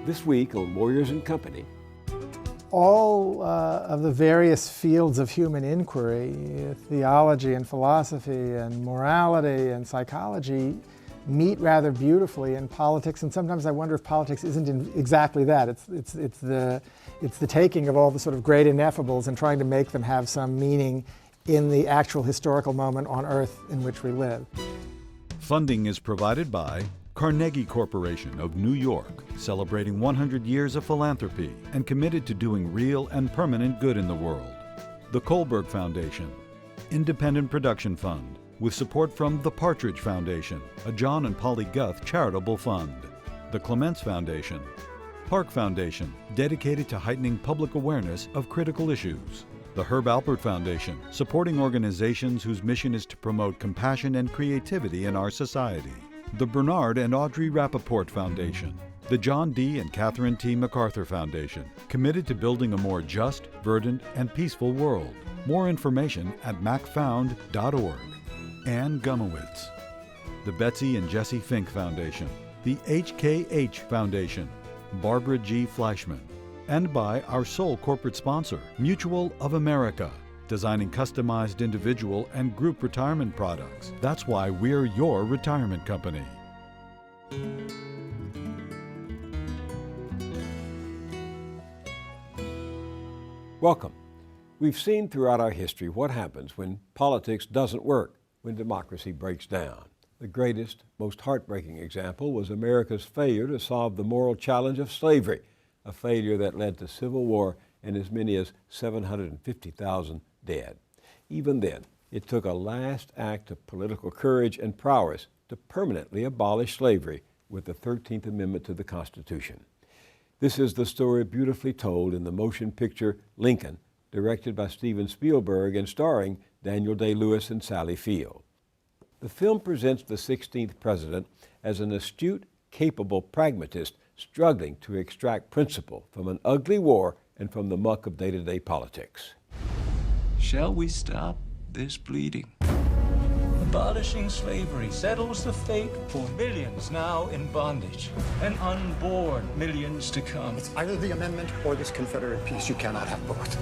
This week on Warriors and Company. All of the various fields of human inquiry, theology and philosophy and morality and psychology, meet rather beautifully in politics, and sometimes I wonder if politics isn't exactly that. It's the taking of all the sort of great ineffables and trying to make them have some meaning in the actual historical moment on Earth in which we live. Funding is provided by Carnegie Corporation of New York, celebrating 100 years of philanthropy and committed to doing real and permanent good in the world. The Kohlberg Foundation, Independent Production Fund, with support from the Partridge Foundation, a John and Polly Guth charitable fund. The Clements Foundation, Park Foundation, dedicated to heightening public awareness of critical issues. The Herb Alpert Foundation, supporting organizations whose mission is to promote compassion and creativity in our society. The Bernard and Audrey Rappaport Foundation. The John D. and Catherine T. MacArthur Foundation, committed to building a more just, verdant, and peaceful world. More information at macfound.org. Ann Gumowitz. The Betsy and Jesse Fink Foundation. The HKH Foundation. Barbara G. Fleischman. And by our sole corporate sponsor, Mutual of America, designing customized individual and group retirement products. That's why we're your retirement company. Welcome. We've seen throughout our history what happens when politics doesn't work, when democracy breaks down. The greatest, most heartbreaking example was America's failure to solve the moral challenge of slavery, a failure that led to civil war and as many as 750,000 dead. Even then, it took a last act of political courage and prowess to permanently abolish slavery with the 13th Amendment to the Constitution. This is the story beautifully told in the motion picture Lincoln, directed by Steven Spielberg and starring Daniel Day-Lewis and Sally Field. The film presents the 16th president as an astute, capable pragmatist struggling to extract principle from an ugly war and from the muck of day-to-day politics. Shall we stop this bleeding? Abolishing slavery settles the fate for millions now in bondage and unborn millions to come. It's either the amendment or this Confederate peace. You cannot have both.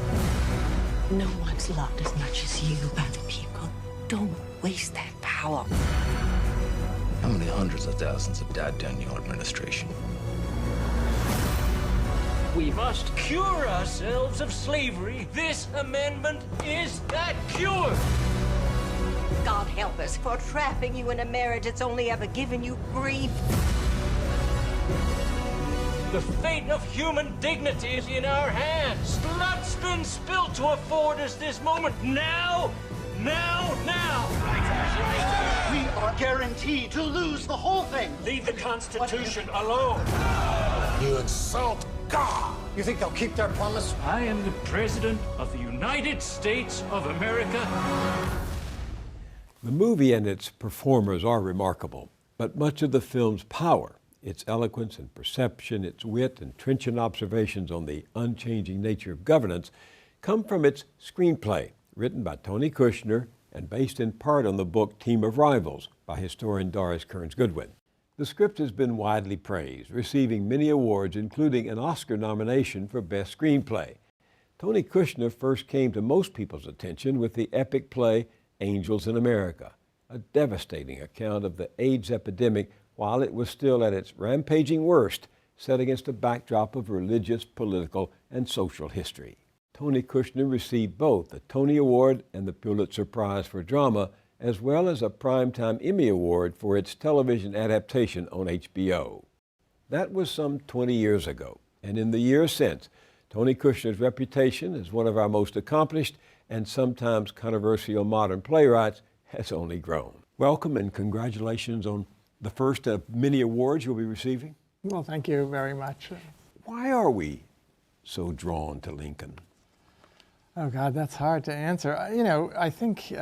No one's loved as much as you by the people. Don't waste that power. How many hundreds of thousands have died during your administration? We must cure ourselves of slavery. This amendment is that cure. God help us for trapping you in a marriage that's only ever given you grief. The fate of human dignity is in our hands. Blood's been spilled to afford us this moment. Now! Now! Now! We are guaranteed to lose the whole thing. Leave the Constitution alone. You insult God. You think they'll keep their promise? I am the President of the United States of America. The movie and its performers are remarkable, but much of the film's power, its eloquence and perception, its wit and trenchant observations on the unchanging nature of governance, come from its screenplay, written by Tony Kushner and based in part on the book Team of Rivals by historian Doris Kearns Goodwin. The script has been widely praised, receiving many awards, including an Oscar nomination for Best Screenplay. Tony Kushner first came to most people's attention with the epic play Angels in America, a devastating account of the AIDS epidemic while it was still at its rampaging worst, set against a backdrop of religious, political, and social history. Tony Kushner received both the Tony Award and the Pulitzer Prize for Drama, as well as a Primetime Emmy Award for its television adaptation on HBO. That was some 20 years ago, and in the years since, Tony Kushner's reputation as one of our most accomplished and sometimes controversial modern playwrights has only grown. Welcome and congratulations on the first of many awards you'll be receiving. Well, thank you very much. Why are we so drawn to Lincoln? Oh, God, that's hard to answer. I think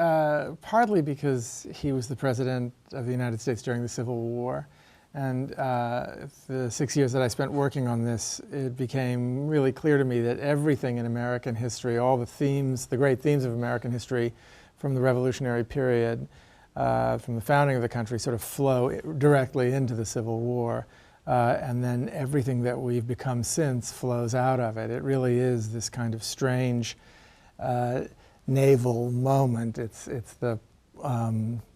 partly because he was the president of the United States during the Civil War. And the 6 years that I spent working on this, it became really clear to me that everything in American history, all the themes, the great themes of American history from the Revolutionary period, from the founding of the country, sort of flow directly into the Civil War. and then everything that we've become since flows out of it. It really is this kind of strange naval moment. It's the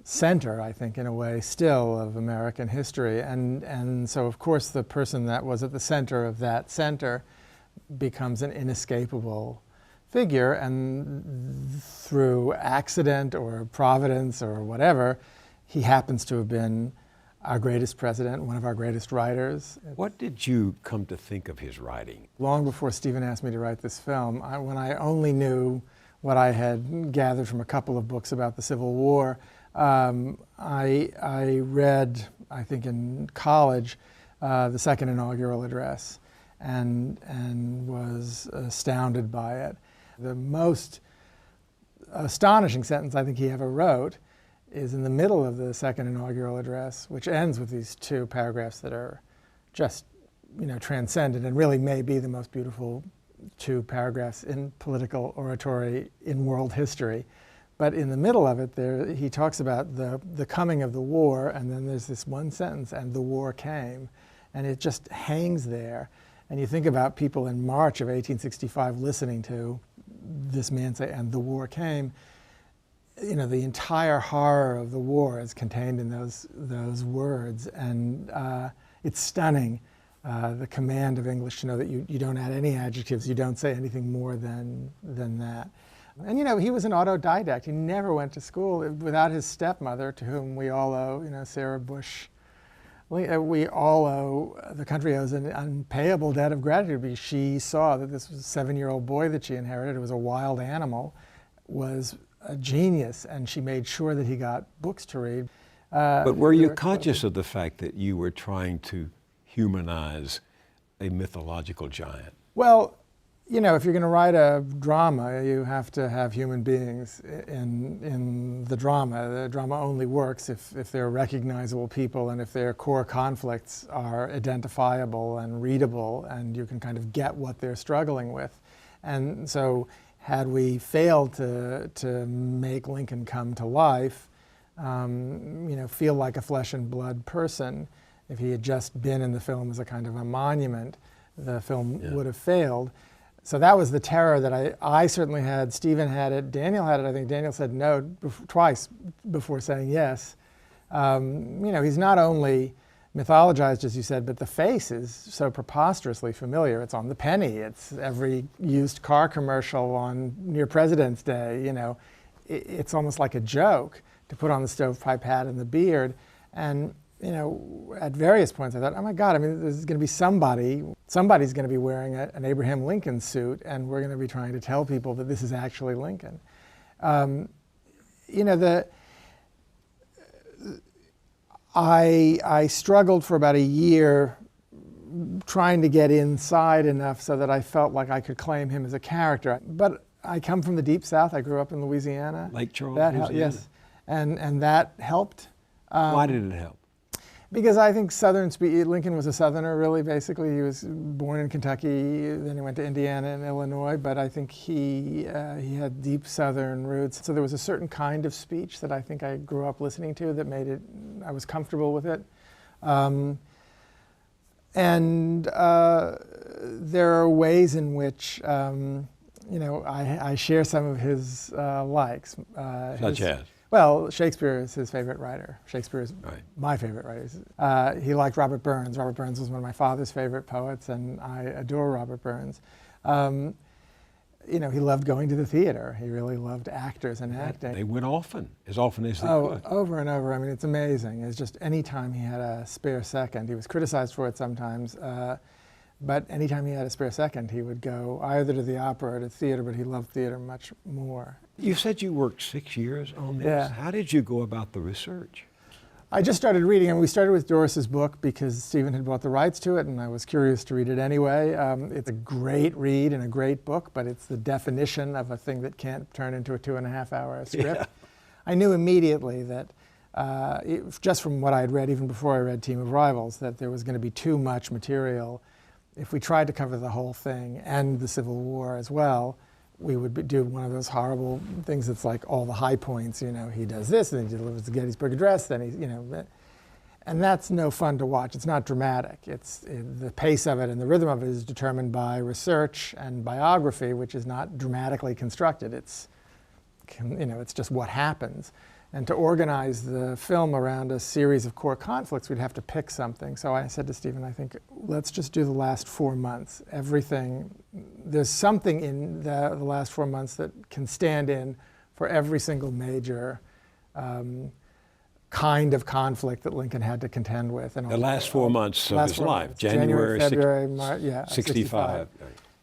center, I think, in a way, still of American history. And so, of course, the person that was at the center of that center becomes an inescapable figure, and through accident or providence or whatever, he happens to have been our greatest president, one of our greatest writers. What did you come to think of his writing? Long before Stephen asked me to write this film, when I only knew what I had gathered from a couple of books about the Civil War, I read, I think in college, the second inaugural address, and was astounded by it. The most astonishing sentence I think he ever wrote is in the middle of the second inaugural address, which ends with these two paragraphs that are just, transcendent and really may be the most beautiful two paragraphs in political oratory in world history. But in the middle of it, he talks about the coming of the war, and then there's this one sentence, and the war came. And it just hangs there. And you think about people in March of 1865 listening to this man say, and the war came. The entire horror of the war is contained in those words, and it's stunning. The command of English to know that you don't add any adjectives, you don't say anything more than that. And he was an autodidact. He never went to school without his stepmother, to whom we all owe, Sarah Bush. We all owe, the country owes an unpayable debt of gratitude, because she saw that this was a 7-year-old boy that she inherited, it was a wild animal, was a genius, and she made sure that he got books to read. But were you conscious of the fact that you were trying to humanize a mythological giant? Well, if you're going to write a drama, you have to have human beings in the drama. The drama only works if they're recognizable people, and if their core conflicts are identifiable and readable, and you can kind of get what they're struggling with. And so had we failed to make Lincoln come to life, feel like a flesh and blood person, if he had just been in the film as a kind of a monument, the film would have failed. So that was the terror that I certainly had. Stephen had it. Daniel had it. I think Daniel said no twice before saying yes. He's not only mythologized, as you said, but the face is so preposterously familiar. It's on the penny. It's every used car commercial near President's Day. It's almost like a joke to put on the stovepipe hat and the beard. And at various points I thought, oh my God, there's going to be somebody's going to be wearing an Abraham Lincoln suit, and we're going to be trying to tell people that this is actually Lincoln. I struggled for about a year trying to get inside enough so that I felt like I could claim him as a character. But I come from the Deep South. I grew up in Louisiana. Lake Charles, Louisiana. Yes. And that helped. Why did it help? Because I think Lincoln was a Southerner, really, basically. He was born in Kentucky, then he went to Indiana and Illinois, but I think he had deep Southern roots. So there was a certain kind of speech that I think I grew up listening to that I was comfortable with it. And there are ways in which, I share some of his likes. Such as? Well, Shakespeare is his favorite writer. Shakespeare is my favorite writer. He liked Robert Burns. Robert Burns was one of my father's favorite poets, and I adore Robert Burns. He loved going to the theater. He really loved actors and acting. They went as often as they could. Over and over. It's amazing. It's just any time he had a spare second. He was criticized for it sometimes, but anytime he had a spare second, he would go either to the opera or to theater, but he loved theater much more. You said you worked 6 years on this. Yeah. How did you go about the research? I just started reading, and we started with Doris's book because Stephen had bought the rights to it, and I was curious to read it anyway. It's a great read and a great book, but it's the definition of a thing that can't turn into a 2.5-hour script. Yeah. I knew immediately that, just from what I had read, even before I read Team of Rivals, that there was going to be too much material. If we tried to cover the whole thing and the Civil War as well, we would do one of those horrible things that's like all the high points, he does this, and then he delivers the Gettysburg Address, then And that's no fun to watch. It's not dramatic. The pace of it and the rhythm of it is determined by research and biography, which is not dramatically constructed. It's just what happens. And to organize the film around a series of core conflicts, we'd have to pick something. So I said to Stephen, I think, let's just do the last 4 months. There's something in the last 4 months that can stand in for every single major kind of conflict that Lincoln had to contend with. And The last 4 months of his life, January, February, March, 65.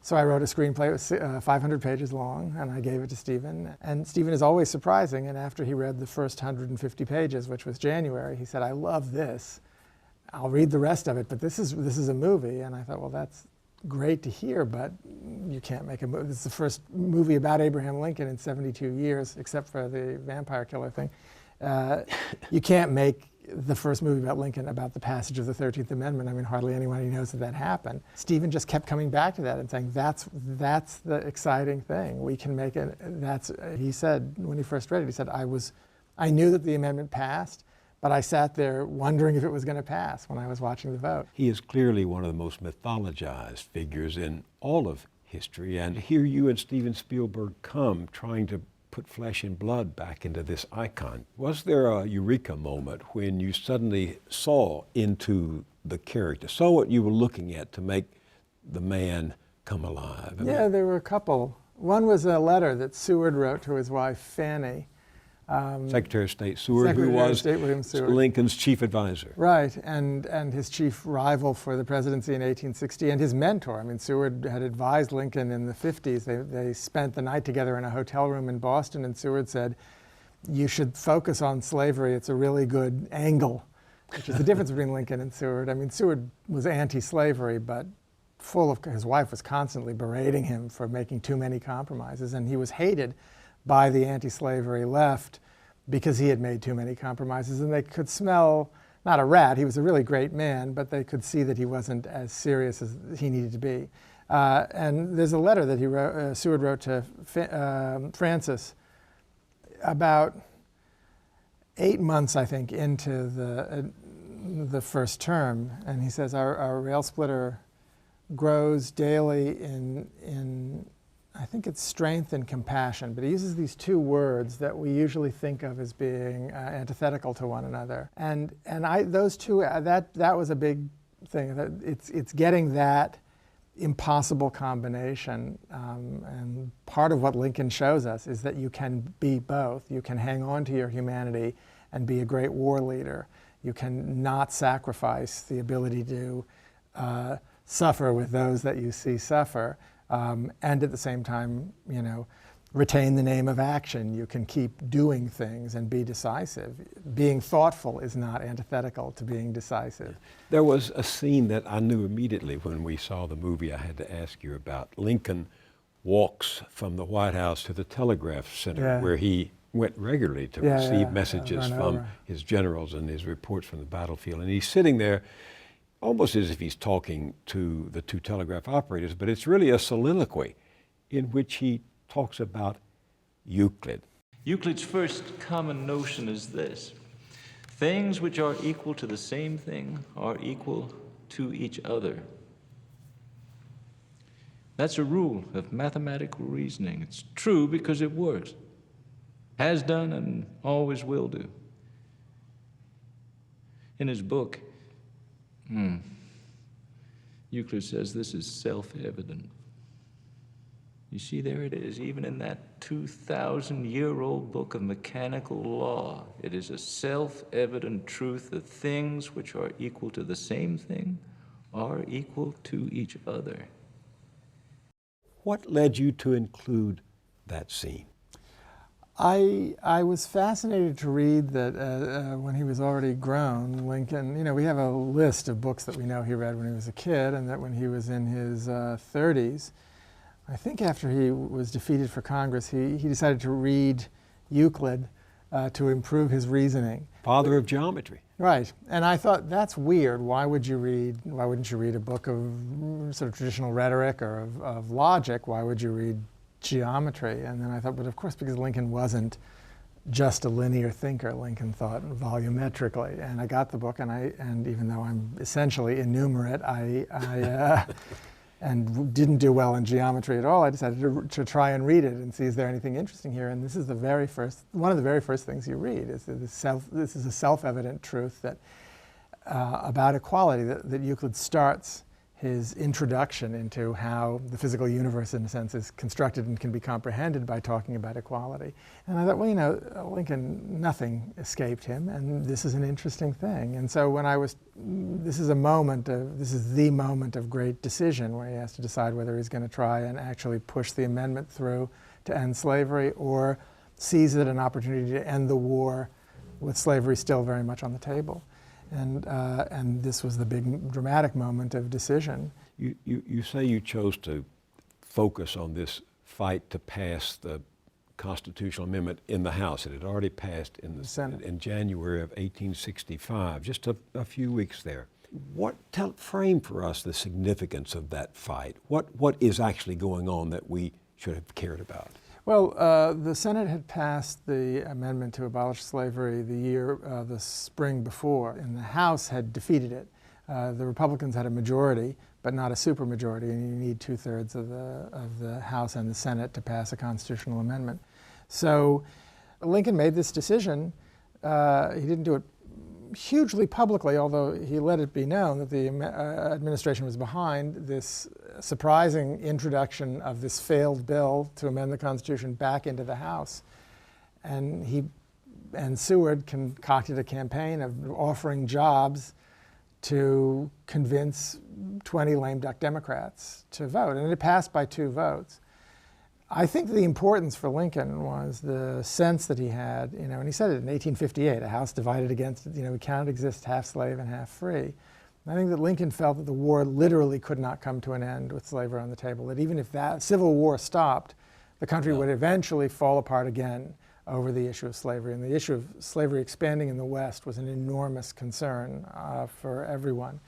So I wrote a screenplay. It was 500 pages long, and I gave it to Stephen. And Stephen is always surprising, and after he read the first 150 pages, which was January, he said, I love this. I'll read the rest of it, but this is a movie. And I thought, well, that's great to hear, but you can't make a movie. This is the first movie about Abraham Lincoln in 72 years, except for the vampire killer thing. You can't make the first movie about Lincoln about the passage of the 13th Amendment. I mean, hardly anyone knows that happened. Stephen just kept coming back to that and saying, that's the exciting thing. We can make it, he said, when he first read it, he said, I knew that the amendment passed, but I sat there wondering if it was going to pass when I was watching the vote. He is clearly one of the most mythologized figures in all of history, and here you and Steven Spielberg come trying to put flesh and blood back into this icon. Was there a eureka moment when you suddenly saw into the character, saw what you were looking at to make the man come alive? There were a couple. One was a letter that Seward wrote to his wife, Fanny. Secretary of State Seward, Secretary who of was State William Seward. Lincoln's chief advisor. Right, and his chief rival for the presidency in 1860, and his mentor. I mean, Seward had advised Lincoln in the 50s. They spent the night together in a hotel room in Boston, and Seward said, you should focus on slavery. It's a really good angle, which is the difference between Lincoln and Seward. I mean, Seward was anti-slavery, but his wife was constantly berating him for making too many compromises, and he was hated by the anti-slavery left because he had made too many compromises, and they could smell, not a rat, he was a really great man, but they could see that he wasn't as serious as he needed to be. And there's a letter that Seward wrote to Francis about 8 months, I think, into the first term, and he says, our rail splitter grows daily in I think it's strength and compassion, but he uses these two words that we usually think of as being antithetical to one another. And those two, that was a big thing. It's getting that impossible combination. And part of what Lincoln shows us is that you can be both. You can hang on to your humanity and be a great war leader. You can not sacrifice the ability to suffer with those that you see suffer. And at the same time, retain the name of action. You can keep doing things and be decisive. Being thoughtful is not antithetical to being decisive. There was a scene that I knew immediately when we saw the movie I had to ask you about. Lincoln walks from the White House to the Telegraph Center, where he went regularly to receive messages from his generals and his reports from the battlefield. And he's sitting there almost as if he's talking to the two telegraph operators, but it's really a soliloquy in which he talks about Euclid. Euclid's first common notion is this: things which are equal to the same thing are equal to each other. That's a rule of mathematical reasoning. It's true because it works. Has done and always will do. In his book, Euclid says this is self-evident. You see, there it is, even in that 2,000-year-old book of mechanical law. It is a self-evident truth that things which are equal to the same thing are equal to each other. What led you to include that scene? I was fascinated to read that when he was already grown, Lincoln, we have a list of books that we know he read when he was a kid, and that when he was in his 30s, I think after he was defeated for Congress, he decided to read Euclid to improve his reasoning. Father of geometry. Right, and I thought, that's weird. Why wouldn't you read a book of sort of traditional rhetoric or of logic? Why would you read geometry? And then I thought, but of course, because Lincoln wasn't just a linear thinker, Lincoln thought volumetrically. And I got the book, and even though I'm essentially innumerate, and didn't do well in geometry at all, I decided to try and read it and see, is there anything interesting here? And this is one of the very first things you read. This is a self-evident truth that about equality, that Euclid starts his introduction into how the physical universe, in a sense, is constructed and can be comprehended by talking about equality. And I thought, well, you know, Lincoln, nothing escaped him, and this is an interesting thing. And so this is the moment of great decision, where he has to decide whether he's going to try and actually push the amendment through to end slavery, or seize it an opportunity to end the war with slavery still very much on the table. And this was the big dramatic moment of decision. You say you chose to focus on this fight to pass the constitutional amendment in the House. It had already passed in the Senate in January of 1865, just a few weeks there. Frame for us the significance of that fight. What is actually going on that we should have cared about? Well, the Senate had passed the amendment to abolish slavery the spring before, and the House had defeated it. The Republicans had a majority, but not a supermajority, and you need 2/3 of the House and the Senate to pass a constitutional amendment. So Lincoln made this decision. He didn't do it hugely publicly, although he let it be known that the administration was behind this surprising introduction of this failed bill to amend the Constitution back into the House. And Seward concocted a campaign of offering jobs to convince 20 lame duck Democrats to vote, and it passed by 2 votes. I think the importance for Lincoln was the sense that he had, you know, and he said it in 1858, a house divided against, you know, we cannot exist half slave and half free. And I think that Lincoln felt that the war literally could not come to an end with slavery on the table, that even if that Civil War stopped, the country would eventually fall apart again over the issue of slavery. And the issue of slavery expanding in the West was an enormous concern for everyone.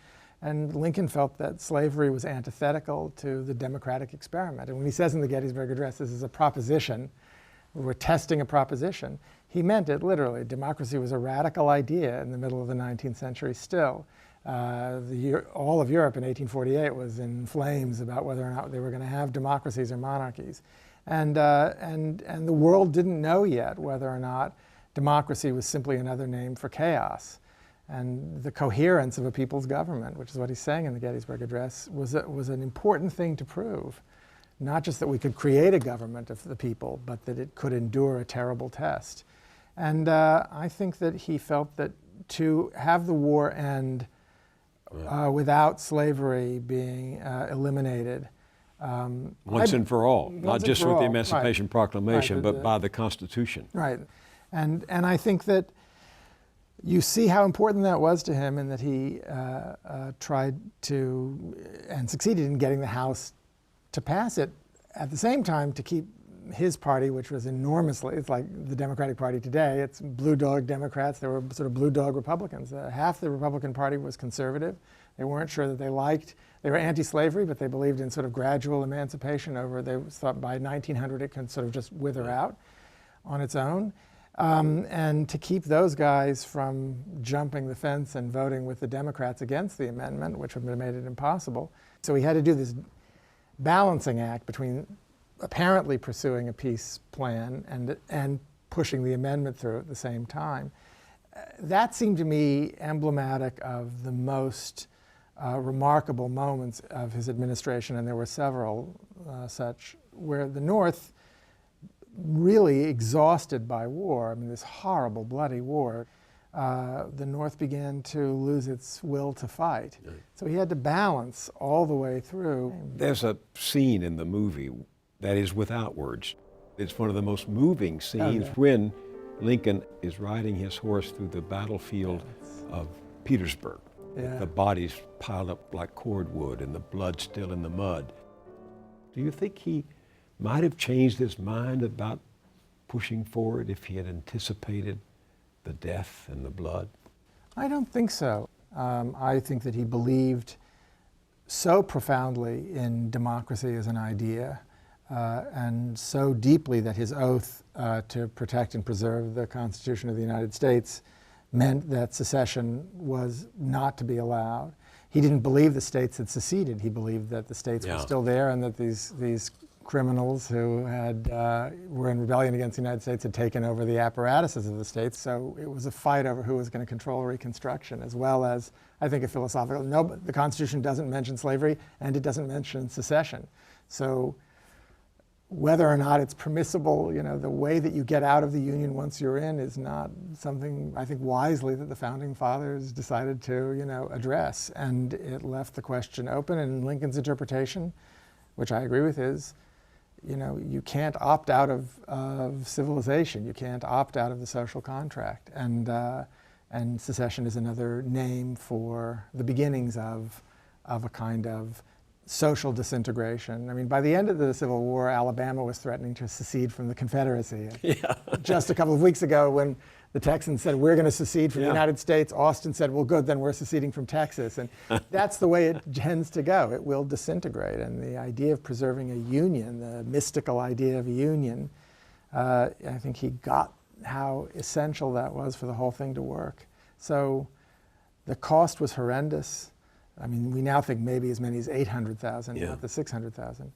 And Lincoln felt that slavery was antithetical to the democratic experiment. And when he says in the Gettysburg Address, this is a proposition, we're testing a proposition, he meant it literally. Democracy was a radical idea in the middle of the 19th century still. All of Europe in 1848 was in flames about whether or not they were going to have democracies or monarchies. And the world didn't know yet whether or not democracy was simply another name for chaos. And the coherence of a people's government, which is what he's saying in the Gettysburg Address, was an important thing to prove. Not just that we could create a government of the people, but that it could endure a terrible test. And I think that he felt that to have the war end without slavery being eliminated, once and for all, not just with the Emancipation Proclamation, but by the Constitution. Right. And I think that you see how important that was to him, and that he tried to and succeeded in getting the House to pass it. At the same time, to keep his party, which was enormously, it's like the Democratic Party today, it's blue dog Democrats, there were sort of blue dog Republicans. Half the Republican Party was conservative. They weren't sure that they were anti-slavery, but they believed in sort of gradual emancipation they thought by 1900 it can sort of just wither out on its own. And to keep those guys from jumping the fence and voting with the Democrats against the amendment, which would have made it impossible. So he had to do this balancing act between apparently pursuing a peace plan and pushing the amendment through at the same time. That seemed to me emblematic of the most remarkable moments of his administration, and there were several such, where the North, really exhausted by war, I mean, this horrible, bloody war, the North began to lose its will to fight. Yeah. So he had to balance all the way through. There's a scene in the movie that is without words. It's one of the most moving scenes when Lincoln is riding his horse through the battlefield of Petersburg. Yeah. The bodies piled up like cordwood and the blood still in the mud. Do you think he might have changed his mind about pushing forward if he had anticipated the death and the blood? I don't think so. I think that he believed so profoundly in democracy as an idea and so deeply that his oath to protect and preserve the Constitution of the United States meant that secession was not to be allowed. He didn't believe the states had seceded. He believed that the states were still there and that these criminals who were in rebellion against the United States had taken over the apparatuses of the states. So it was a fight over who was going to control Reconstruction, as well as, I think, a philosophical. No, but the Constitution doesn't mention slavery and it doesn't mention secession. So whether or not it's permissible, the way that you get out of the Union once you're in is not something, I think, wisely that the Founding Fathers decided to, address. And it left the question open, and Lincoln's interpretation, which I agree with, is, you can't opt out of civilization. You can't opt out of the social contract. And secession is another name for the beginnings of a kind of social disintegration. I mean, by the end of the Civil War, Alabama was threatening to secede from the Confederacy. Just a couple of weeks ago, when the Texans said, we're going to secede from the United States, Austin said, well, good, then we're seceding from Texas. And that's the way it tends to go. It will disintegrate. And the idea of preserving a union, the mystical idea of a union, I think he got how essential that was for the whole thing to work. So the cost was horrendous. I mean, we now think maybe as many as 800,000, not the 600,000.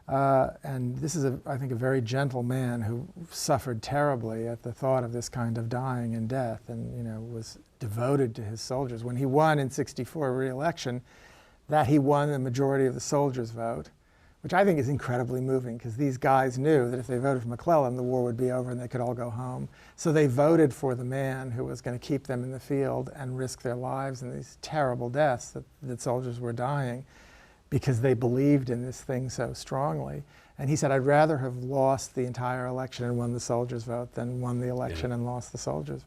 And this is, I think, a very gentle man who suffered terribly at the thought of this kind of dying and death, and was devoted to his soldiers. When he won in '64 re-election, that he won the majority of the soldiers' vote, which I think is incredibly moving, because these guys knew that if they voted for McClellan, the war would be over and they could all go home. So they voted for the man who was going to keep them in the field and risk their lives in these terrible deaths that soldiers were dying, because they believed in this thing so strongly. And he said, I'd rather have lost the entire election and won the soldiers' vote than won the election and lost the soldiers.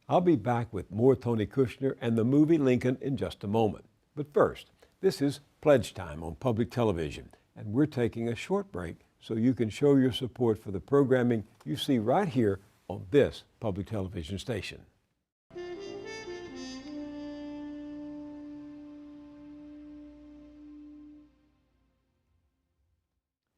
I'll be back with more Tony Kushner and the movie Lincoln in just a moment. But first, this is Pledge Time on public television, and we're taking a short break so you can show your support for the programming you see right here on this public television station.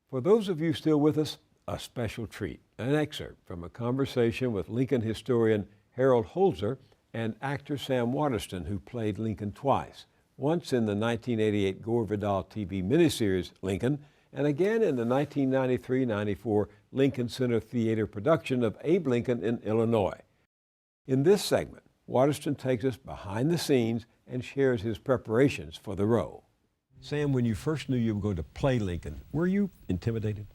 For those of you still with us, a special treat, an excerpt from a conversation with Lincoln historian Harold Holzer and actor Sam Waterston, who played Lincoln twice, once in the 1988 Gore Vidal TV miniseries Lincoln, and again in the 1993-94 Lincoln Center Theater production of Abe Lincoln in Illinois. In this segment, Waterston takes us behind the scenes and shares his preparations for the role. Sam, when you first knew you were going to play Lincoln, were you intimidated?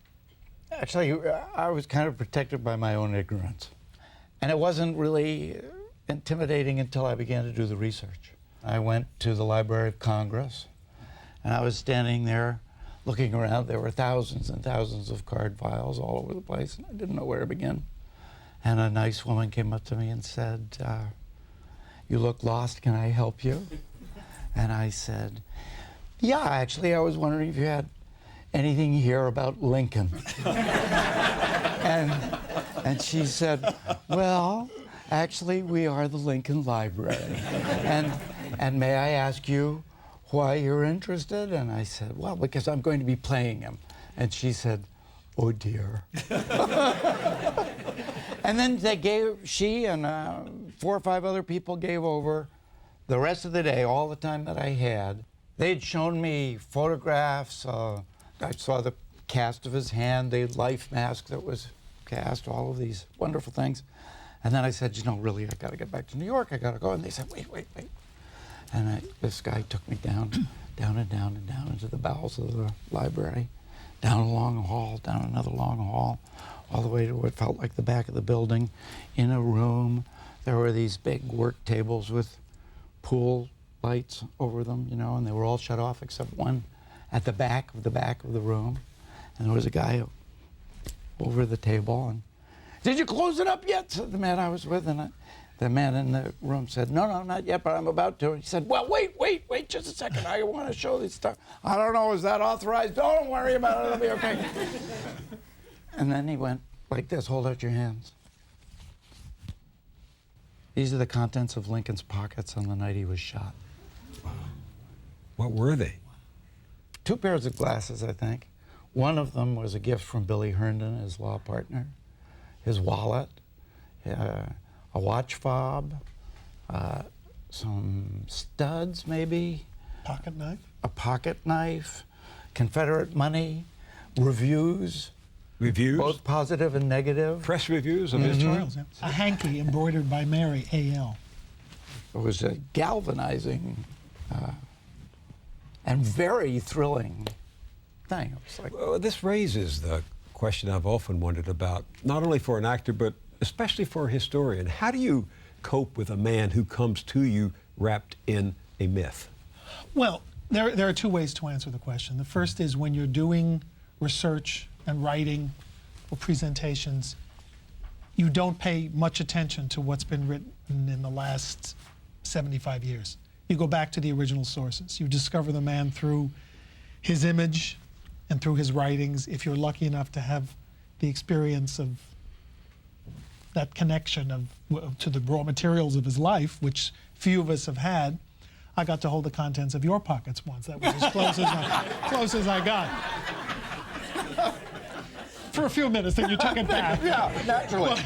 Actually, I was kind of protected by my own ignorance. And it wasn't really intimidating until I began to do the research. I went to the Library of Congress, and I was standing there looking around. There were thousands and thousands of card files all over the place, and I didn't know where to begin. And a nice woman came up to me and said, you look lost, can I help you? And I said, yeah, actually, I was wondering if you had anything here about Lincoln. and she said, well, actually, we are the Lincoln Library. And may I ask you why you're interested? And I said, well, because I'm going to be playing him. And she said, oh dear. And then she and 4 or 5 other people gave over the rest of the day, all the time that I had. They'd shown me photographs. I saw the cast of his hand, the life mask that was cast, all of these wonderful things. And then I said, really, I got to get back to New York. I got to go. And they said, wait. And this guy took me down into the bowels of the library, down a long hall, down another long hall, all the way to what felt like the back of the building. In a room, there were these big work tables with pool lights over them, and they were all shut off except one at the back of the room. And there was a guy over the table, and, did you close it up yet? Said the man I was with, and the man in the room said, no, not yet, but I'm about to. He said, well, wait just a second. I want to show this stuff. I don't know, is that authorized? Don't worry about it, it'll be okay. And then he went like this, hold out your hands. These are the contents of Lincoln's pockets on the night he was shot. What were they? 2 pairs of glasses, I think. One of them was a gift from Billy Herndon, his law partner, his wallet, a watch fob, some studs maybe, Pocket knife? a pocket knife, Confederate money, reviews, Reviews? both positive and negative. Press reviews of his trials? Yeah. A hanky embroidered by Mary A.L. It was a galvanizing and very thrilling thing. It was like, Well, this raises the question I've often wondered about, not only for an actor, but especially for a historian. How do you cope with a man who comes to you wrapped in a myth? Well, there are two ways to answer the question. The first is when you're doing research and writing or presentations, you don't pay much attention to what's been written in the last 75 years. You go back to the original sources. You discover the man through his image and through his writings. If you're lucky enough to have the experience of that connection to the raw materials of his life, which few of us have had. I got to hold the contents of your pockets once. That was as close as I got. For a few minutes, then you took it back. yeah, naturally.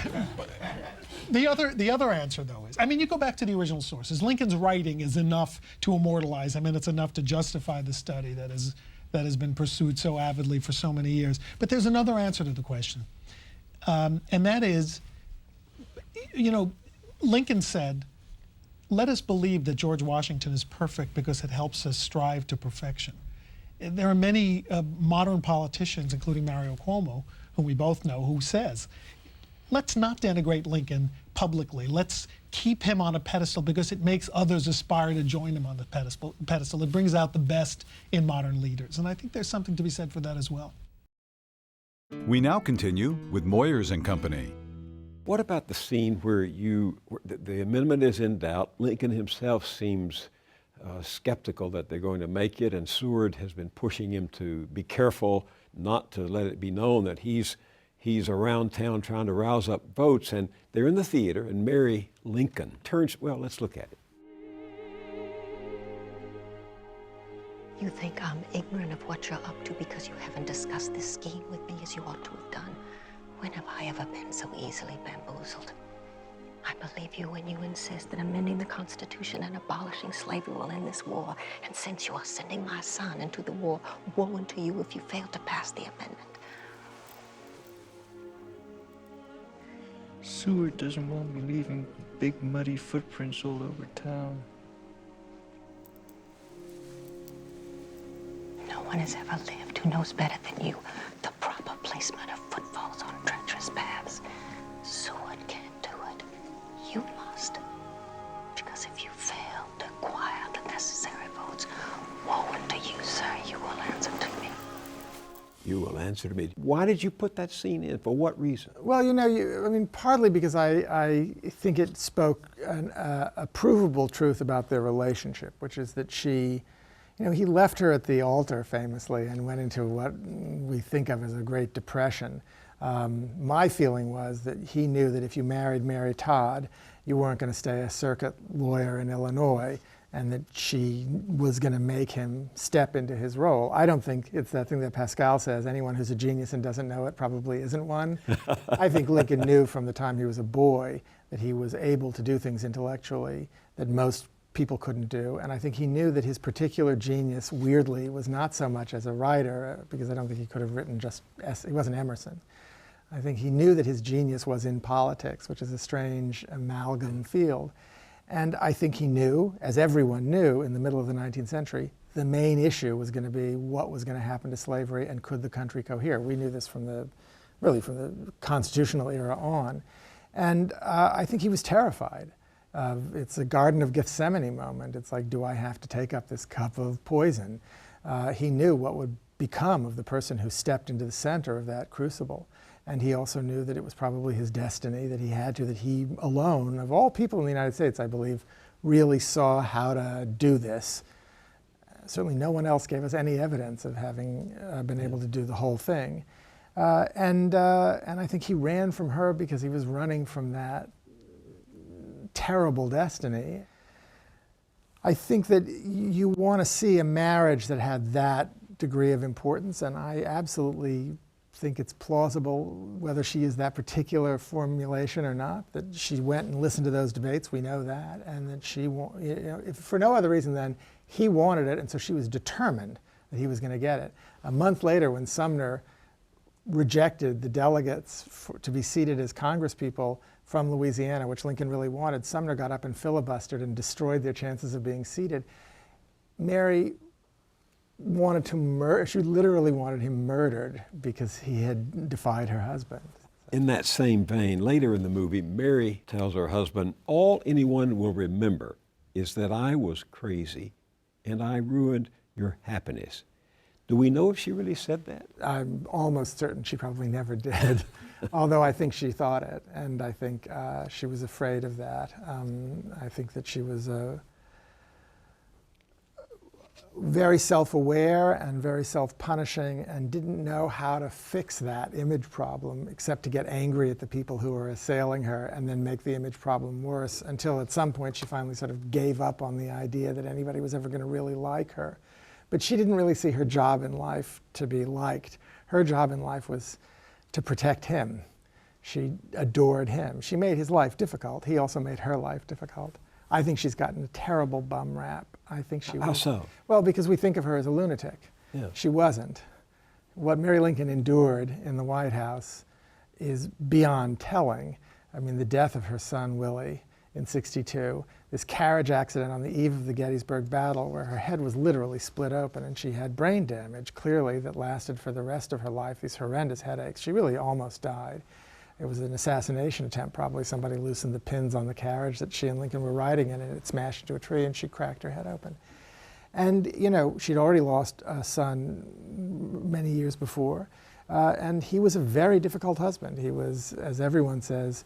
The other answer, though, is, I mean, you go back to the original sources. Lincoln's writing is enough to immortalize. I mean, it's enough to justify the study that has been pursued so avidly for so many years. But there's another answer to the question, and that is, you know, Lincoln said, "Let us believe that George Washington is perfect because it helps us strive to perfection." There are many modern politicians, including Mario Cuomo, whom we both know, who says, let's not denigrate Lincoln publicly. Let's keep him on a pedestal because it makes others aspire to join him on the pedestal. It brings out the best in modern leaders. And I think there's something to be said for that as well. We now continue with Moyers and Company. What about the scene where the amendment is in doubt? Lincoln himself seems skeptical that they're going to make it, and Seward has been pushing him to be careful not to let it be known that he's around town trying to rouse up votes. And they're in the theater, and Mary Lincoln turns, well, let's look at it. You think I'm ignorant of what you're up to because you haven't discussed this scheme with me as you ought to have done? When have I ever been so easily bamboozled? I believe you when you insist that amending the Constitution and abolishing slavery will end this war. And since you are sending my son into the war, woe unto you if you fail to pass the amendment. Seward doesn't want me leaving big muddy footprints all over town. No one has ever lived who knows better than you the proper placement of footfalls on treacherous paths. Seward can't do it. You must. Because if you fail to acquire the necessary votes, woe unto you, sir. You will answer to me. You will answer to me. Why did you put that scene in? For what reason? Well, you know, I mean, partly because I think it spoke a provable truth about their relationship, which is that she, you know, he left her at the altar famously and went into what we think of as a Great Depression. My feeling was that he knew that if you married Mary Todd, you weren't going to stay a circuit lawyer in Illinois, and that she was going to make him step into his role. I don't think it's that thing that Pascal says, anyone who's a genius and doesn't know it probably isn't one. I think Lincoln knew from the time he was a boy that he was able to do things intellectually that most people couldn't do. And I think he knew that his particular genius, weirdly, was not so much as a writer, because I don't think he could have written he wasn't Emerson. I think he knew that his genius was in politics, which is a strange amalgam field. And I think he knew, as everyone knew in the middle of the 19th century, the main issue was going to be what was going to happen to slavery and could the country cohere. We knew this from the constitutional era on. And I think he was terrified. It's a Garden of Gethsemane moment. It's like, do I have to take up this cup of poison? He knew what would become of the person who stepped into the center of that crucible. And he also knew that it was probably his destiny, that he alone, of all people in the United States, I believe, really saw how to do this. Certainly no one else gave us any evidence of having been able to do the whole thing. And I think he ran from her because he was running from that terrible destiny. I think that you want to see a marriage that had that degree of importance, and I absolutely think it's plausible, whether she used that particular formulation or not, that she went and listened to those debates, we know that, and that she, if for no other reason than he wanted it, and so she was determined that he was going to get it. A month later, when Sumner rejected the delegates to be seated as congresspeople from Louisiana, which Lincoln really wanted, Sumner got up and filibustered and destroyed their chances of being seated. Mary wanted to murder, she literally wanted him murdered because he had defied her husband. In that same vein, later in the movie, Mary tells her husband, "All anyone will remember is that I was crazy and I ruined your happiness." Do we know if she really said that? I'm almost certain she probably never did, although I think she thought it, and I think she was afraid of that. I think that she was very self-aware and very self-punishing and didn't know how to fix that image problem except to get angry at the people who were assailing her and then make the image problem worse, until at some point she finally sort of gave up on the idea that anybody was ever going to really like her. But she didn't really see her job in life to be liked. Her job in life was to protect him. She adored him. She made his life difficult. He also made her life difficult. I think she's gotten a terrible bum rap. I think she How so? Well, because we think of her as a lunatic. Yeah. She wasn't. What Mary Lincoln endured in the White House is beyond telling. I mean, the death of her son, Willie, in '62, this carriage accident on the eve of the Gettysburg Battle where her head was literally split open and she had brain damage, clearly, that lasted for the rest of her life, these horrendous headaches. She really almost died. It was an assassination attempt. Probably somebody loosened the pins on the carriage that she and Lincoln were riding in, and it smashed into a tree, and she cracked her head open. And, you know, she'd already lost a son many years before, and he was a very difficult husband. He was, as everyone says,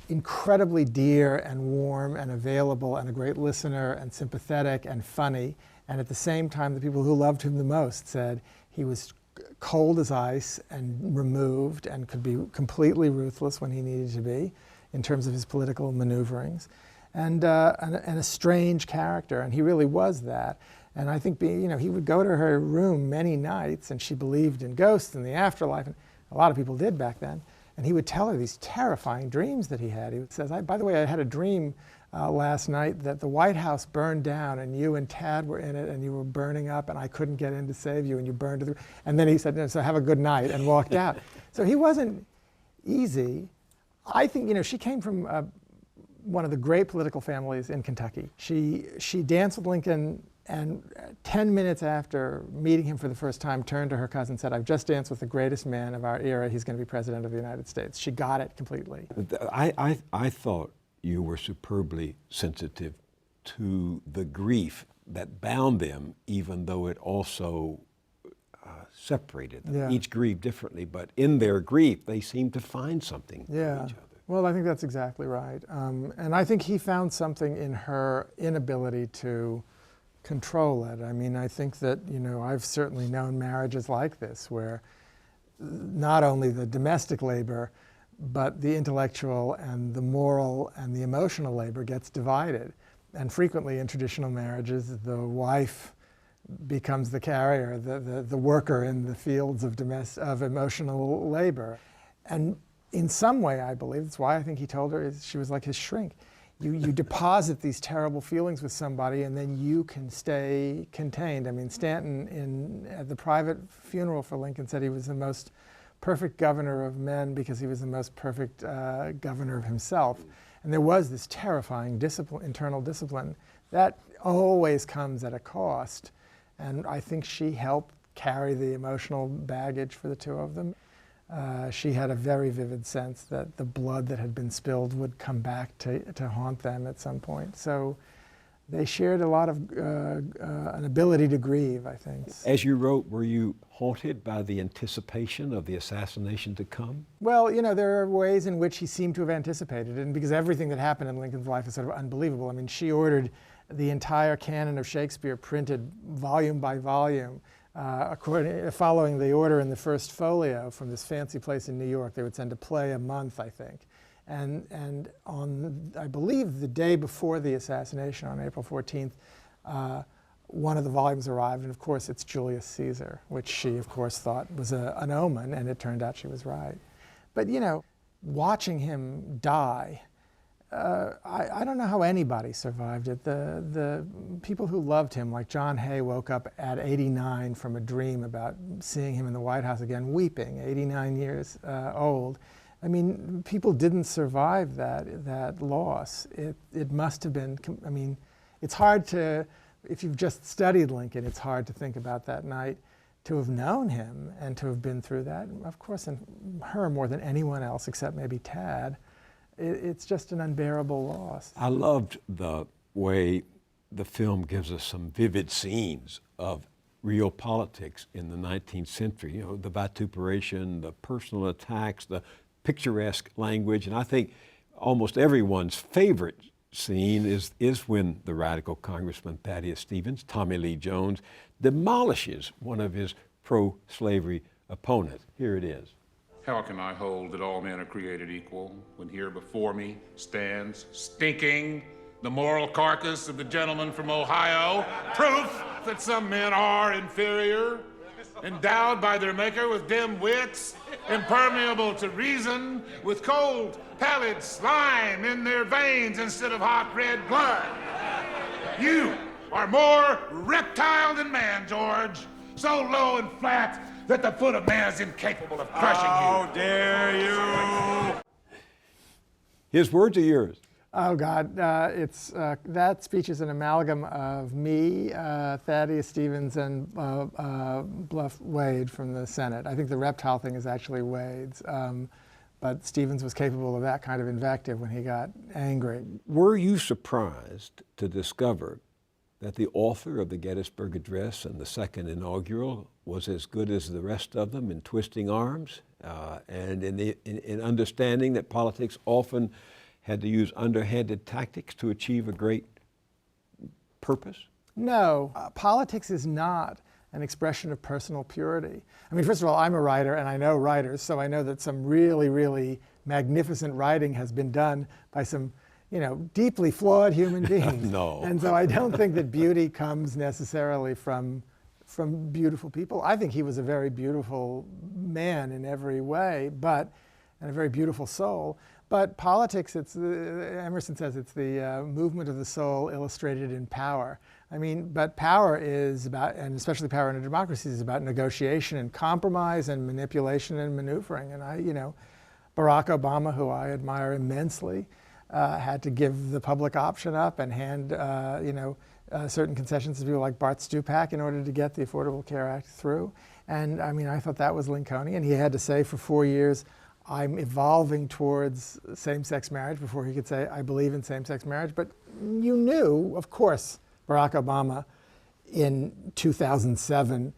incredibly dear and warm and available and a great listener and sympathetic and funny. And at the same time, the people who loved him the most said he was cold as ice and removed and could be completely ruthless when he needed to be in terms of his political maneuverings, and a strange character, and he really was that. And I think, you know, he would go to her room many nights, and she believed in ghosts and the afterlife, and a lot of people did back then, and he would tell her these terrifying dreams that he had. He says, by the way, I had a dream last night that the White House burned down and you and Tad were in it and you were burning up and I couldn't get in to save you and you burned to the... And then he said, no, so have a good night, and walked out. So he wasn't easy. I think, you know, she came from one of the great political families in Kentucky. She danced with Lincoln, and 10 minutes after meeting him for the first time, turned to her cousin and said, "I've just danced with the greatest man of our era. He's going to be president of the United States." She got it completely. I thought you were superbly sensitive to the grief that bound them, even though it also separated them. Yeah. Each grieved differently, but in their grief, they seemed to find something for Yeah. each other. Well, I think that's exactly right. And I think he found something in her inability to control it. I mean, I think that, you know, I've certainly known marriages like this where not only the domestic labor, but the intellectual and the moral and the emotional labor gets divided. And frequently in traditional marriages, the wife becomes the carrier, the worker in the fields of emotional labor. And in some way, I believe, that's why I think he told her she was like his shrink. You deposit these terrible feelings with somebody and then you can stay contained. I mean, Stanton at the private funeral for Lincoln said he was the most perfect governor of men because he was the most perfect governor of himself. And there was this terrifying internal discipline that always comes at a cost. And I think she helped carry the emotional baggage for the two of them. She had a very vivid sense that the blood that had been spilled would come back to haunt them at some point. So they shared a lot of an ability to grieve, I think. As you wrote, were you haunted by the anticipation of the assassination to come? Well, you know, there are ways in which he seemed to have anticipated it, and because everything that happened in Lincoln's life is sort of unbelievable. I mean, she ordered the entire canon of Shakespeare printed volume by volume, following the order in the first folio from this fancy place in New York. They would send a play a month, I think. And on, I believe, the day before the assassination, on April 14th, one of the volumes arrived, and of course it's Julius Caesar, which she, of course, thought was an omen, and it turned out she was right. But, you know, watching him die, I don't know how anybody survived it. The people who loved him, like John Hay, woke up at 89 from a dream about seeing him in the White House again, weeping, 89 years old. I mean, people didn't survive that loss. It must have been, I mean, it's hard to, if you've just studied Lincoln, it's hard to think about that night. To have known him and to have been through that, of course, and her more than anyone else except maybe Tad, it's just an unbearable loss. I loved the way the film gives us some vivid scenes of real politics in the 19th century. You know, the vituperation, the personal attacks, the picturesque language, and I think almost everyone's favorite scene is when the radical Congressman Thaddeus Stevens, Tommy Lee Jones, demolishes one of his pro-slavery opponents. Here it is. How can I hold that all men are created equal when here before me stands stinking the moral carcass of the gentleman from Ohio, proof that some men are inferior, endowed by their maker with dim wits, impermeable to reason, with cold, pallid slime in their veins instead of hot red blood. You are more reptile than man, George, so low and flat that the foot of man is incapable of crushing you. How dare you! His words are yours. Oh God, that speech is an amalgam of me, Thaddeus Stevens, and Bluff Wade from the Senate. I think the reptile thing is actually Wade's, but Stevens was capable of that kind of invective when he got angry. Were you surprised to discover that the author of the Gettysburg Address and the second inaugural was as good as the rest of them in twisting arms and in understanding that politics often had to use underhanded tactics to achieve a great purpose? No, politics is not an expression of personal purity. I mean, first of all, I'm a writer and I know writers, so I know that some really, really magnificent writing has been done by some, you know, deeply flawed human beings. No. And so I don't think that beauty comes necessarily from beautiful people. I think he was a very beautiful man in every way, and a very beautiful soul. But politics, Emerson says it's the movement of the soul illustrated in power. I mean, but power is about, and especially power in a democracy, is about negotiation and compromise and manipulation and maneuvering. And Barack Obama, who I admire immensely, had to give the public option up and hand, certain concessions to people like Bart Stupak in order to get the Affordable Care Act through. And I mean, I thought that was Lincolnian. He had to say for 4 years, I'm evolving towards same-sex marriage before he could say, I believe in same-sex marriage. But you knew, of course, Barack Obama in 2007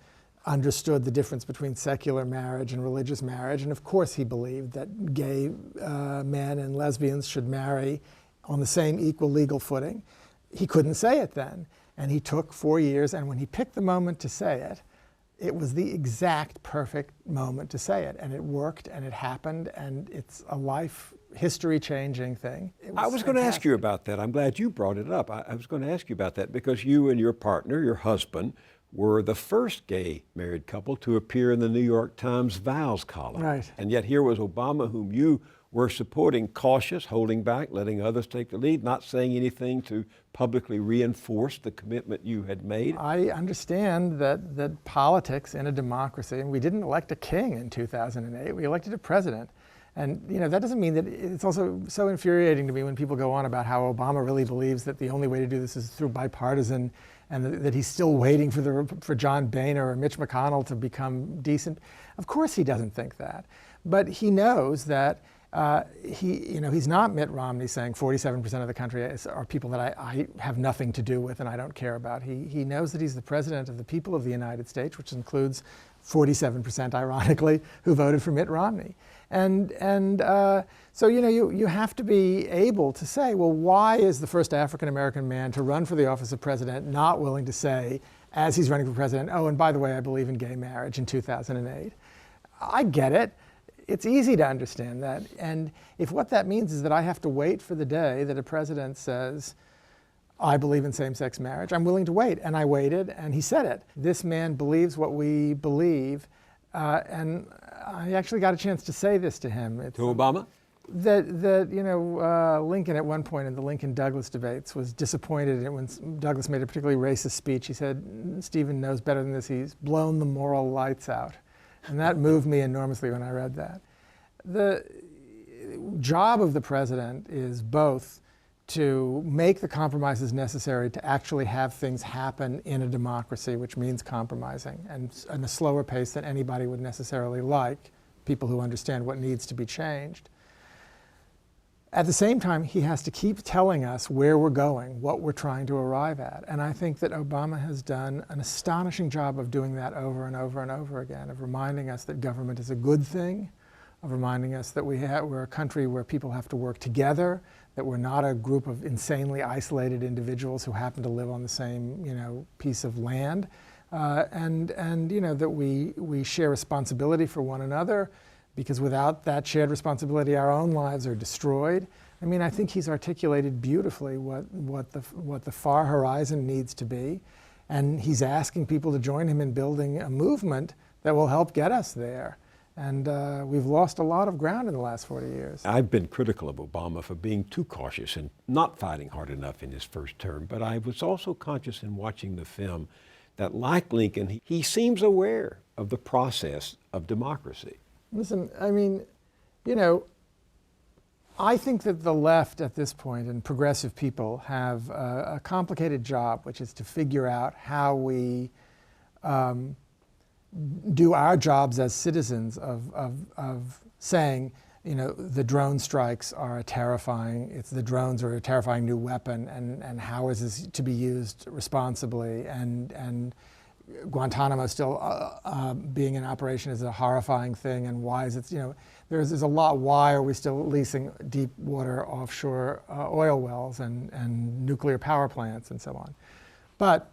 understood the difference between secular marriage and religious marriage. And of course he believed that gay men and lesbians should marry on the same equal legal footing. He couldn't say it then. And he took 4 years, and when he picked the moment to say it, it was the exact perfect moment to say it. And it worked, and it happened, and it's a life, history-changing thing. I was going to ask you about that. I'm glad you brought it up. I was going to ask you about that because you and your partner, your husband, were the first gay married couple to appear in the New York Times vows column. Right. And yet here was Obama, whom you were supporting, cautious, holding back, letting others take the lead, not saying anything to publicly reinforce the commitment you had made. I understand that politics in a democracy, and we didn't elect a king in 2008, we elected a president. And that doesn't mean that it's also so infuriating to me when people go on about how Obama really believes that the only way to do this is through bipartisan, and that he's still waiting for John Boehner or Mitch McConnell to become decent. Of course he doesn't think that, but he knows that he's not Mitt Romney saying 47% of the country are people that I have nothing to do with and I don't care about. He knows that he's the president of the people of the United States, which includes 47%, ironically, who voted for Mitt Romney. So you have to be able to say, well, why is the first African-American man to run for the office of president not willing to say, as he's running for president, oh, and by the way, I believe in gay marriage in 2008. I get it. It's easy to understand that. And if what that means is that I have to wait for the day that a president says, I believe in same-sex marriage. I'm willing to wait. And I waited, and he said it. This man believes what we believe. And I actually got a chance to say this to him. To Obama? That Lincoln at one point in the Lincoln-Douglas debates was disappointed when Douglas made a particularly racist speech. He said, Stephen knows better than this. He's blown the moral lights out. And that moved me enormously when I read that. The job of the president is both to make the compromises necessary to actually have things happen in a democracy, which means compromising, and at a slower pace than anybody would necessarily like, people who understand what needs to be changed. At the same time, he has to keep telling us where we're going, what we're trying to arrive at. And I think that Obama has done an astonishing job of doing that over and over and over again, of reminding us that government is a good thing, of reminding us that we're a country where people have to work together, that we're not a group of insanely isolated individuals who happen to live on the same, piece of land, and that we share responsibility for one another, because without that shared responsibility, our own lives are destroyed. I mean, I think he's articulated beautifully what the far horizon needs to be, and he's asking people to join him in building a movement that will help get us there. And we've lost a lot of ground in the last 40 years. I've been critical of Obama for being too cautious and not fighting hard enough in his first term, but I was also conscious in watching the film that, like Lincoln, he seems aware of the process of democracy. Listen, I mean, I think that the left at this point and progressive people have a complicated job, which is to figure out how we do our jobs as citizens of saying, the drone strikes are the drones are a terrifying new weapon, and how is this to be used responsibly, and Guantanamo still being in operation is a horrifying thing, and why is it, there's a lot, why are we still leasing deep water offshore oil wells and nuclear power plants and so on. But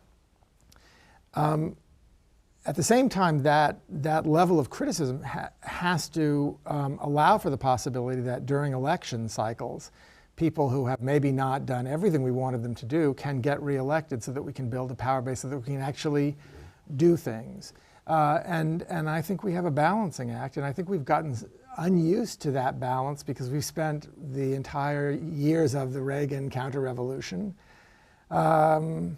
at the same time, that level of criticism has to allow for the possibility that during election cycles, people who have maybe not done everything we wanted them to do can get reelected so that we can build a power base so that we can actually do things. And I think we have a balancing act, and I think we've gotten unused to that balance because we've spent the entire years of the Reagan counter-revolution out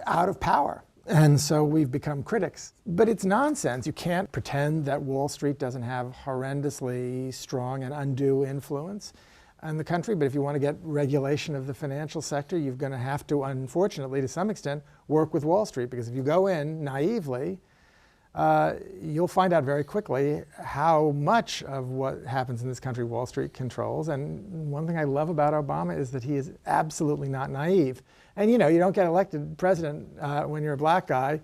of power. And so we've become critics. But it's nonsense. You can't pretend that Wall Street doesn't have horrendously strong and undue influence on the country. But if you want to get regulation of the financial sector, you're going to have to, unfortunately, to some extent, work with Wall Street. Because if you go in naively, you'll find out very quickly how much of what happens in this country Wall Street controls. And one thing I love about Obama is that he is absolutely not naive. And you don't get elected president when you're a black guy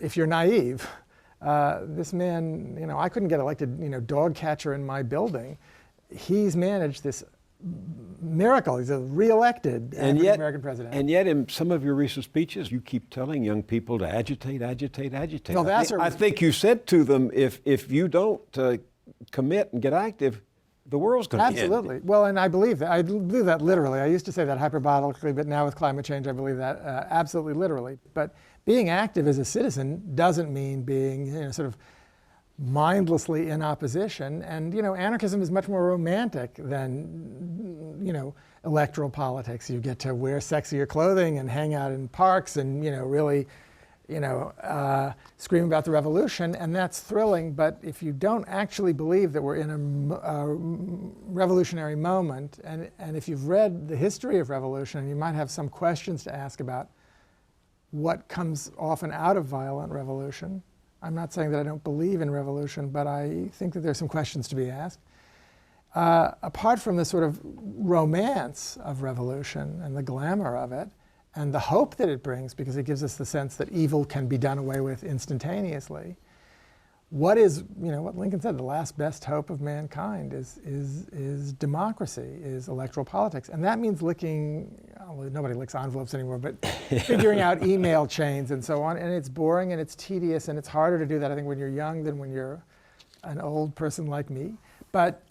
if you're naive. This man, I couldn't get elected, dog catcher in my building. He's managed this miracle. He's a re-elected African-American president. And yet, in some of your recent speeches, you keep telling young people to agitate, agitate, agitate. No, I think you said to them, if you don't commit and get active, the world's going to end. Absolutely. Well, and I believe that. I believe that literally. I used to say that hyperbolically, but now with climate change, I believe that absolutely literally. But being active as a citizen doesn't mean being sort of mindlessly in opposition. And anarchism is much more romantic than electoral politics. You get to wear sexier clothing and hang out in parks and really scream about the revolution, and that's thrilling. But if you don't actually believe that we're in a revolutionary moment, and if you've read the history of revolution, you might have some questions to ask about what comes often out of violent revolution. I'm not saying that I don't believe in revolution, but I think that there's some questions to be asked. Apart from the sort of romance of revolution and the glamour of it, and the hope that it brings, because it gives us the sense that evil can be done away with instantaneously. What is, what Lincoln said, the last best hope of mankind is democracy, is electoral politics. And that means nobody licks envelopes anymore, but figuring out email chains and so on. And it's boring and it's tedious and it's harder to do that, I think, when you're young than when you're an old person like me. But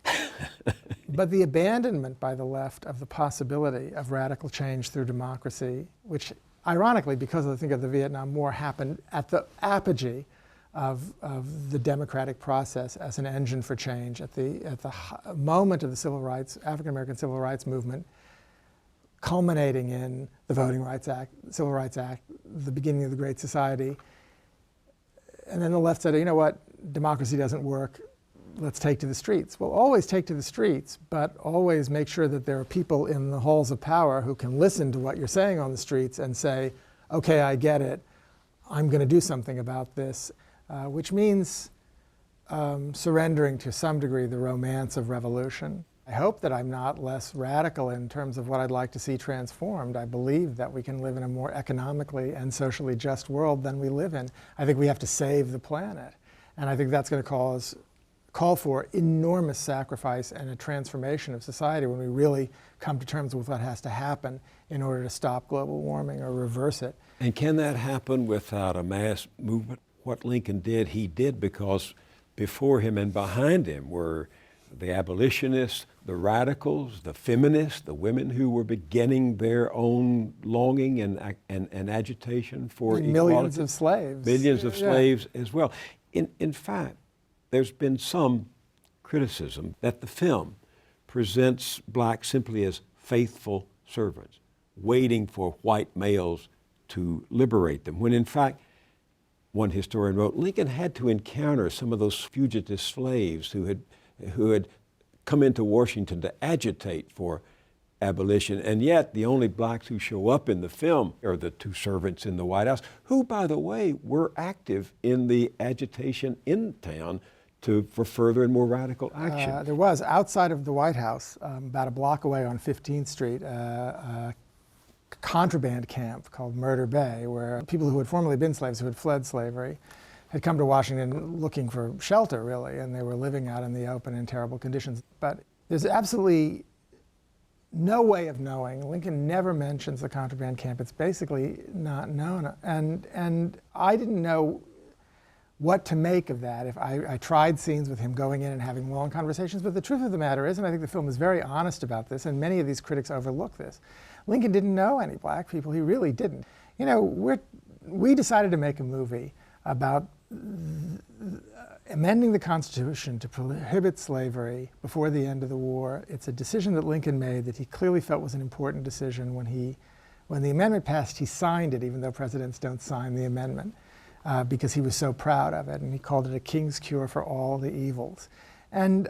But the abandonment by the left of the possibility of radical change through democracy, which ironically, because I think of the Vietnam War, happened at the apogee of the democratic process as an engine for change, at the moment of the civil rights, African American civil rights movement, culminating in the Voting Rights Act, Civil Rights Act, the beginning of the Great Society. And then the left said, you know what, democracy doesn't work, let's take to the streets. Well, always take to the streets, but always make sure that there are people in the halls of power who can listen to what you're saying on the streets and say, okay, I get it, I'm going to do something about this, which means surrendering to some degree the romance of revolution. I hope that I'm not less radical in terms of what I'd like to see transformed. I believe that we can live in a more economically and socially just world than we live in. I think we have to save the planet. And I think that's going to call for enormous sacrifice and a transformation of society when we really come to terms with what has to happen in order to stop global warming or reverse it. And can that happen without a mass movement? What Lincoln did, he did because before him and behind him were the abolitionists, the radicals, the feminists, the women who were beginning their own longing and agitation for equality. Millions of slaves. Millions of slaves as well. In fact, there's been some criticism that the film presents blacks simply as faithful servants, waiting for white males to liberate them, when in fact, one historian wrote, Lincoln had to encounter some of those fugitive slaves who had come into Washington to agitate for abolition, and yet the only blacks who show up in the film are the two servants in the White House, who, by the way, were active in the agitation in town for further and more radical action. There was, outside of the White House, about a block away on 15th Street, a contraband camp called Murder Bay, where people who had formerly been slaves, who had fled slavery, had come to Washington looking for shelter, really, and they were living out in the open in terrible conditions. But there's absolutely no way of knowing. Lincoln never mentions the contraband camp. It's basically not known. And I didn't know what to make of that. If I tried scenes with him going in and having long conversations, but the truth of the matter is, and I think the film is very honest about this, and many of these critics overlook this, Lincoln didn't know any black people. He really didn't. You know, we decided to make a movie about amending the Constitution to prohibit slavery before the end of the war. It's a decision that Lincoln made that he clearly felt was an important decision. When the amendment passed, he signed it, even though presidents don't sign the amendment, because he was so proud of it, and he called it a king's cure for all the evils. And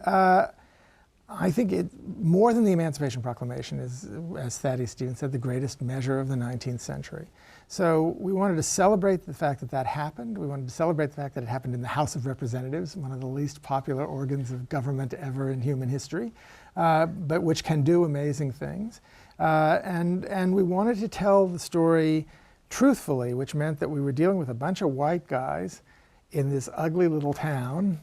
I think it, more than the Emancipation Proclamation, is, as Thaddeus Stevens said, the greatest measure of the 19th century. So we wanted to celebrate the fact that that happened. We wanted to celebrate the fact that it happened in the House of Representatives, one of the least popular organs of government ever in human history, but which can do amazing things. And we wanted to tell the story truthfully, which meant that we were dealing with a bunch of white guys in this ugly little town,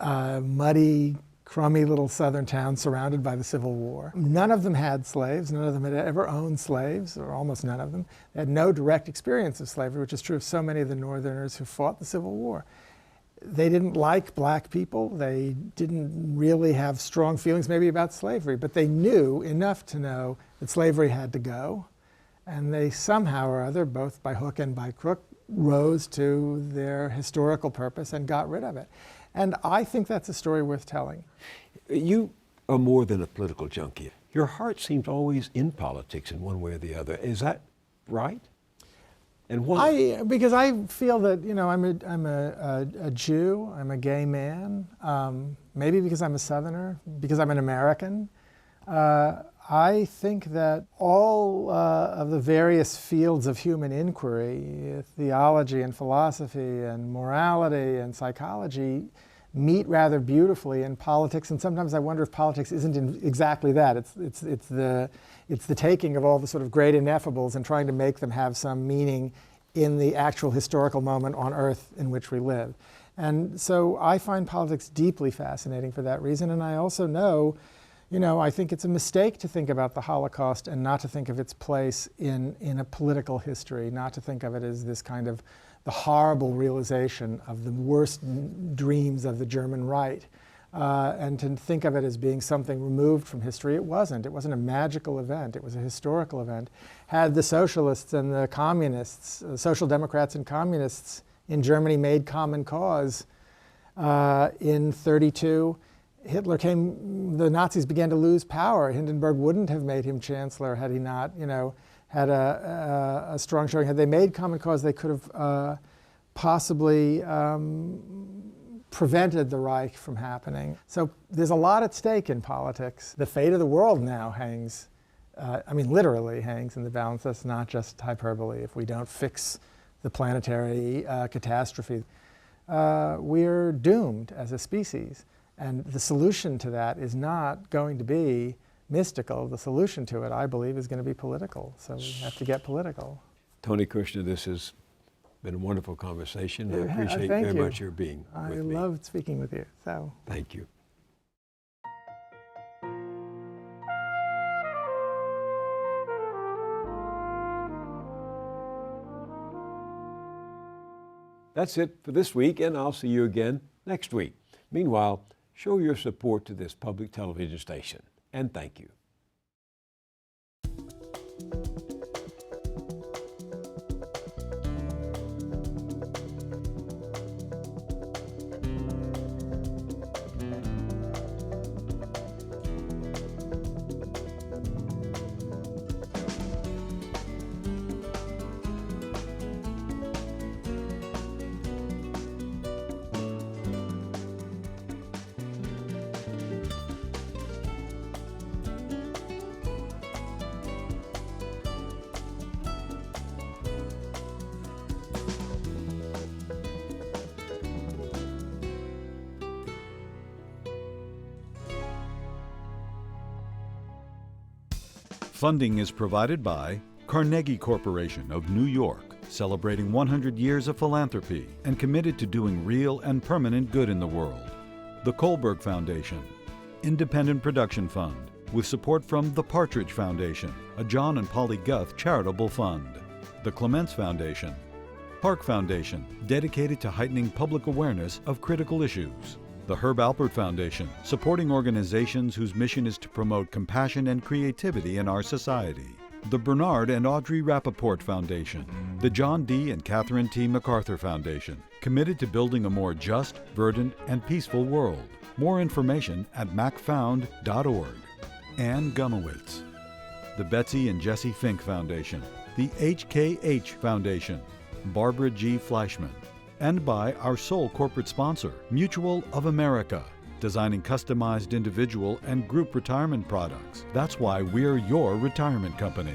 muddy, crummy little southern town surrounded by the Civil War. None of them had slaves. None of them had ever owned slaves, or almost none of them. They had no direct experience of slavery, which is true of so many of the Northerners who fought the Civil War. They didn't like black people. They didn't really have strong feelings maybe about slavery, but they knew enough to know that slavery had to go. And they somehow or other, both by hook and by crook, rose to their historical purpose and got rid of it. And I think that's a story worth telling. You are more than a political junkie. Your heart seems always in politics in one way or the other. Is that right? And why? Because I feel that, you know, I'm a Jew, I'm a gay man, maybe because I'm a Southerner, because I'm an American. I think that all of the various fields of human inquiry, theology and philosophy and morality and psychology, meet rather beautifully in politics. And sometimes I wonder if politics isn't exactly that. It's the taking of all the sort of great ineffables and trying to make them have some meaning in the actual historical moment on Earth in which we live. And so I find politics deeply fascinating for that reason. And I also know, you know, I think it's a mistake to think about the Holocaust and not to think of its place in a political history, not to think of it as this kind of the horrible realization of the worst dreams of the German right. and to think of it as being something removed from history. It wasn't. It wasn't a magical event. It was a historical event. Had the socialists and the communists, social democrats and communists in Germany made common cause in 1932, the Nazis began to lose power. Hindenburg wouldn't have made him chancellor had he not, had a strong showing. Had they made common cause, they could have possibly prevented the Reich from happening. So there's a lot at stake in politics. The fate of the world now hangs, literally hangs in the balance. That's not just hyperbole. If we don't fix the planetary catastrophe, we're doomed as a species. And the solution to that is not going to be mystical. The solution to it, I believe, is going to be political. So we have to get political. Tony Kushner, this has been a wonderful conversation. I appreciate Thank very you. much your being with me. I loved speaking with you. So thank you. That's it for this week, and I'll see you again next week. Meanwhile, show your support to this public television station, and thank you. Funding is provided by Carnegie Corporation of New York, celebrating 100 years of philanthropy and committed to doing real and permanent good in the world. The Kohlberg Foundation, Independent Production Fund, with support from the Partridge Foundation, a John and Polly Guth charitable fund. The Clements Foundation, Park Foundation, dedicated to heightening public awareness of critical issues. The Herb Alpert Foundation, supporting organizations whose mission is to promote compassion and creativity in our society. The Bernard and Audrey Rappaport Foundation. The John D. and Catherine T. MacArthur Foundation, committed to building a more just, verdant, and peaceful world. More information at macfound.org. Ann Gumowitz. The Betsy and Jesse Fink Foundation. The HKH Foundation. Barbara G. Fleischman. And by our sole corporate sponsor, Mutual of America, designing customized individual and group retirement products. That's why we're your retirement company.